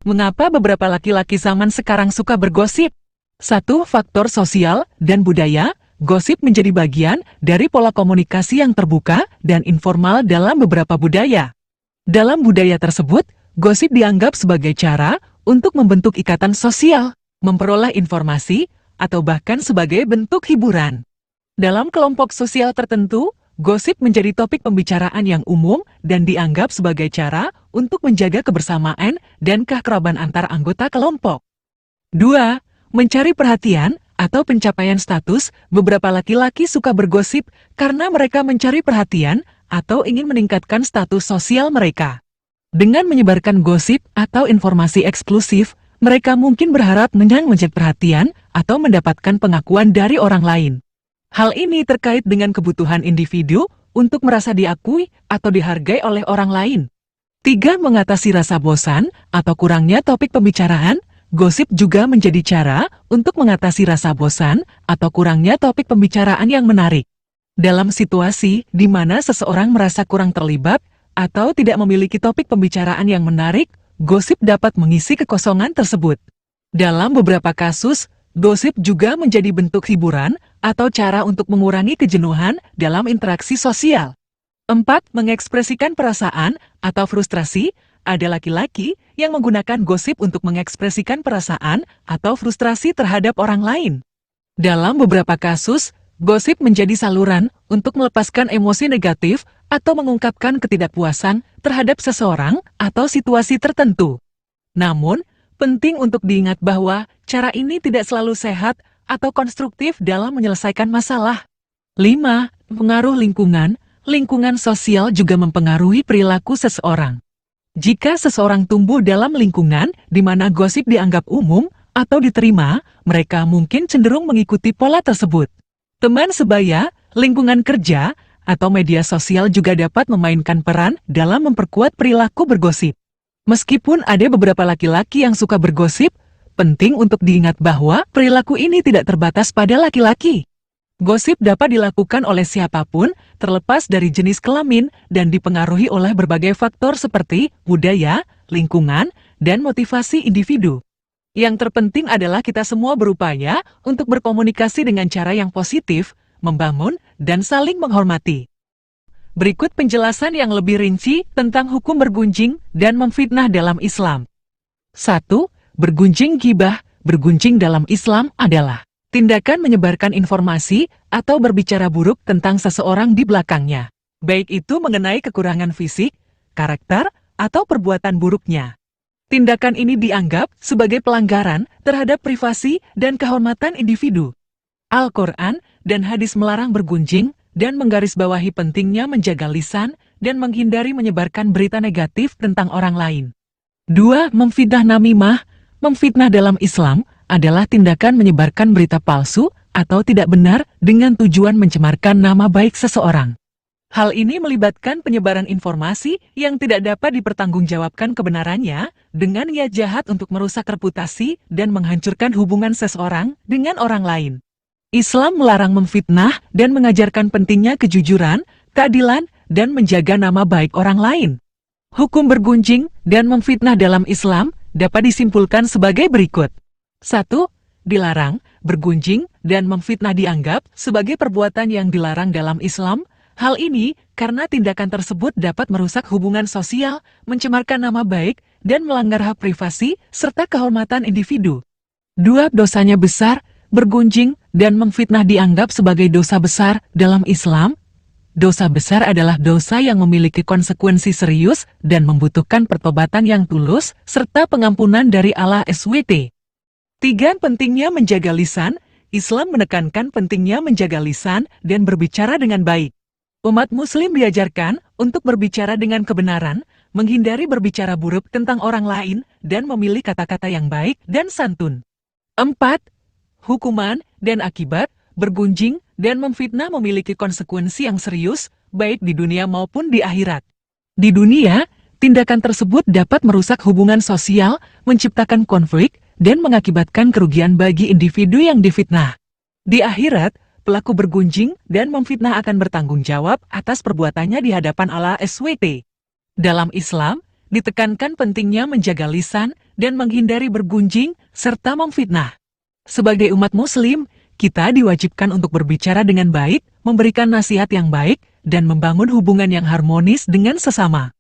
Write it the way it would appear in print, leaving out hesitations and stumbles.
Mengapa beberapa laki-laki zaman sekarang suka bergosip? 1. Faktor sosial dan budaya. Gosip menjadi bagian dari pola komunikasi yang terbuka dan informal dalam beberapa budaya. Dalam budaya tersebut, gosip dianggap sebagai cara untuk membentuk ikatan sosial, memperoleh informasi, atau bahkan sebagai bentuk hiburan. Dalam kelompok sosial tertentu, gosip menjadi topik pembicaraan yang umum dan dianggap sebagai cara untuk menjaga kebersamaan dan keakraban antar anggota kelompok. 2. Mencari perhatian atau pencapaian status. Beberapa laki-laki suka bergosip karena mereka mencari perhatian atau ingin meningkatkan status sosial mereka. Dengan menyebarkan gosip atau informasi eksklusif, mereka mungkin berharap mencari perhatian atau mendapatkan pengakuan dari orang lain. Hal ini terkait dengan kebutuhan individu untuk merasa diakui atau dihargai oleh orang lain. 3. Mengatasi rasa bosan atau kurangnya topik pembicaraan. Gosip juga menjadi cara untuk mengatasi rasa bosan atau kurangnya topik pembicaraan yang menarik. Dalam situasi di mana seseorang merasa kurang terlibat atau tidak memiliki topik pembicaraan yang menarik, gosip dapat mengisi kekosongan tersebut. Dalam beberapa kasus, gosip juga menjadi bentuk hiburan atau cara untuk mengurangi kejenuhan dalam interaksi sosial. 4. Mengekspresikan perasaan atau frustrasi. Ada laki-laki yang menggunakan gosip untuk mengekspresikan perasaan atau frustrasi terhadap orang lain. Dalam beberapa kasus, gosip menjadi saluran untuk melepaskan emosi negatif atau mengungkapkan ketidakpuasan terhadap seseorang atau situasi tertentu. Namun, penting untuk diingat bahwa cara ini tidak selalu sehat atau konstruktif dalam menyelesaikan masalah. 5. Pengaruh lingkungan. Lingkungan sosial juga mempengaruhi perilaku seseorang. Jika seseorang tumbuh dalam lingkungan di mana gosip dianggap umum atau diterima, mereka mungkin cenderung mengikuti pola tersebut. Teman sebaya, lingkungan kerja, atau media sosial juga dapat memainkan peran dalam memperkuat perilaku bergosip. Meskipun ada beberapa laki-laki yang suka bergosip, penting untuk diingat bahwa perilaku ini tidak terbatas pada laki-laki. Gosip dapat dilakukan oleh siapapun, terlepas dari jenis kelamin, dan dipengaruhi oleh berbagai faktor seperti budaya, lingkungan, dan motivasi individu. Yang terpenting adalah kita semua berupaya untuk berkomunikasi dengan cara yang positif, membangun, dan saling menghormati. Berikut penjelasan yang lebih rinci tentang hukum bergunjing dan memfitnah dalam Islam. 1. Bergunjing ghibah. Bergunjing dalam Islam adalah tindakan menyebarkan informasi atau berbicara buruk tentang seseorang di belakangnya, baik itu mengenai kekurangan fisik, karakter, atau perbuatan buruknya. Tindakan ini dianggap sebagai pelanggaran terhadap privasi dan kehormatan individu. Al-Quran dan hadis melarang bergunjing dan menggarisbawahi pentingnya menjaga lisan dan menghindari menyebarkan berita negatif tentang orang lain. 2. Memfitnah namimah. Memfitnah dalam Islam adalah tindakan menyebarkan berita palsu atau tidak benar dengan tujuan mencemarkan nama baik seseorang. Hal ini melibatkan penyebaran informasi yang tidak dapat dipertanggungjawabkan kebenarannya dengan niat jahat untuk merusak reputasi dan menghancurkan hubungan seseorang dengan orang lain. Islam melarang memfitnah dan mengajarkan pentingnya kejujuran, keadilan, dan menjaga nama baik orang lain. Hukum bergunjing dan memfitnah dalam Islam dapat disimpulkan sebagai berikut. 1. Dilarang. Bergunjing dan memfitnah dianggap sebagai perbuatan yang dilarang dalam Islam. Hal ini karena tindakan tersebut dapat merusak hubungan sosial, mencemarkan nama baik, dan melanggar hak privasi serta kehormatan individu. 2. Dosanya besar. Bergunjing dan memfitnah dianggap sebagai dosa besar dalam Islam. Dosa besar adalah dosa yang memiliki konsekuensi serius dan membutuhkan pertobatan yang tulus serta pengampunan dari Allah SWT. 3. Pentingnya menjaga lisan. Islam menekankan pentingnya menjaga lisan dan berbicara dengan baik. Umat Muslim diajarkan untuk berbicara dengan kebenaran, menghindari berbicara buruk tentang orang lain, dan memilih kata-kata yang baik dan santun. 4. Hukuman dan akibat. Bergunjing dan memfitnah memiliki konsekuensi yang serius, baik di dunia maupun di akhirat. Di dunia, tindakan tersebut dapat merusak hubungan sosial, menciptakan konflik, dan mengakibatkan kerugian bagi individu yang difitnah. Di akhirat, pelaku bergunjing dan memfitnah akan bertanggung jawab atas perbuatannya di hadapan Allah SWT. Dalam Islam, ditekankan pentingnya menjaga lisan dan menghindari bergunjing serta memfitnah. Sebagai umat Muslim, kita diwajibkan untuk berbicara dengan baik, memberikan nasihat yang baik, dan membangun hubungan yang harmonis dengan sesama.